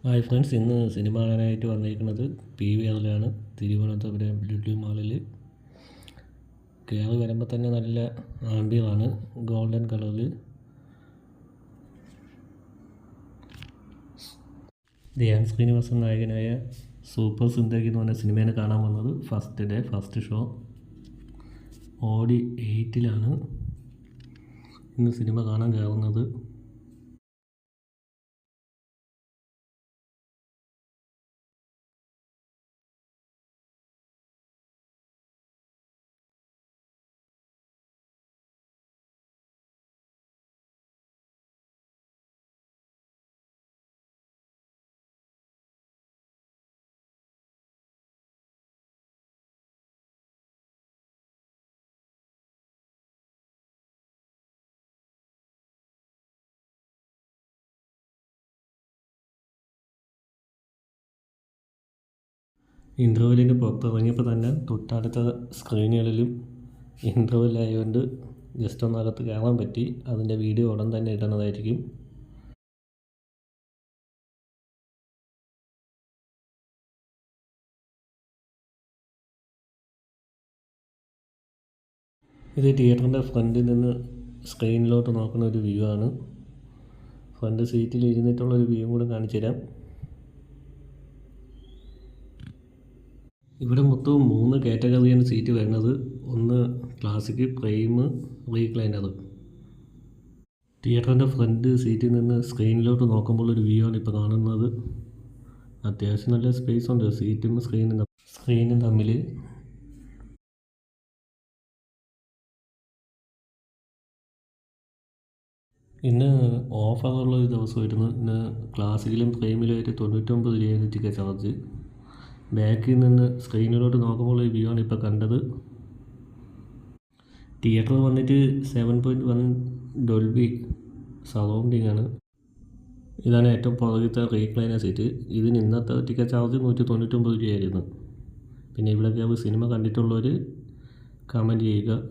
Hi friends, ഇന്ന് cinema കാണാനായിട്ട് വന്നിരിക്കുന്നത് PVRലാണ്, തിരുവനന്തപുരം ലുലു മാളിൽ. കയറി വരുമ്പോൾ തന്നെ നല്ല ആംബിയറാണ്, ഗോൾഡൻ കളറിൽ. ധ്യാൻ ശ്രീനിവാസൻ നായകനായ സൂപ്പർ സിന്ദഗി എന്ന് പറഞ്ഞ സിനിമയാണ് കാണാൻ വന്നത്. ഫസ്റ്റ് ഷോ ഓടി 8-ലാണ് ഇന്ന് സിനിമ കാണാൻ കയറുന്നത്. ഇൻ്റർവെല്ലിന് പുറത്തിറങ്ങിയപ്പോൾ തന്നെ തൊട്ടടുത്ത സ്ക്രീനുകളിലും ഇൻ്റർവെല്ലായതുകൊണ്ട് ജസ്റ്റ് ഒന്നകത്ത് കയറാൻ പറ്റി. അതിൻ്റെ വീഡിയോ ഉടൻ തന്നെ ഇടുന്നതായിരിക്കും. ഇത് തിയേറ്ററിൻ്റെ ഫ്രണ്ടിൽ നിന്ന് സ്ക്രീനിലോട്ട് നോക്കുന്ന ഒരു വ്യൂ ആണ്. ഫ്രണ്ട് സീറ്റിൽ ഇരുന്നിട്ടുള്ളൊരു വ്യൂ കൂടെ കാണിച്ചു തരാം. ഇവിടെ മൊത്തം 3 കാറ്റഗറിയാണ് സീറ്റ് വരുന്നത്. ഒന്ന് ക്ലാസിക്, പ്രൈം, റീക്ലൈനർ. തിയേറ്ററിൻ്റെ ഫ്രണ്ട് സീറ്റിൽ നിന്ന് സ്ക്രീനിലോട്ട് നോക്കുമ്പോൾ ഒരു വ്യൂ ആണ് ഇപ്പോൾ കാണുന്നത്. അത്യാവശ്യം നല്ല സ്പേസ് ഉണ്ട് സീറ്റും സ്ക്രീനും തമ്മിൽ. ഇന്ന് ഓഫറുള്ള ഒരു ദിവസമായിരുന്നു. ഇന്ന് ക്ലാസിക്കിലും പ്രൈമിലുമായിട്ട് 99 രൂപയാണ് ടിക്കറ്റ് ചാർജ്. ബാക്കിൽ നിന്ന് സ്ക്രീനിലോട്ട് നോക്കുമ്പോൾ ഈ വ്യൂ ആണ് ഇപ്പോൾ കണ്ടത്. തിയേറ്റർ വന്നിട്ട് 7.1 ഡോൾബി സറൗണ്ടിങ് ആണ്. ഇതാണ് ഏറ്റവും പുറകിലത്തെ റീക്ലൈനർ സീറ്റ്. ഇതിന് ഇന്നത്തെ ടിക്കറ്റ് ചാർജ് 199 രൂപയായിരുന്നു. പിന്നെ ഇവിടെ സിനിമ കണ്ടിട്ടുള്ളവർ കമൻറ്റ് ചെയ്യുക.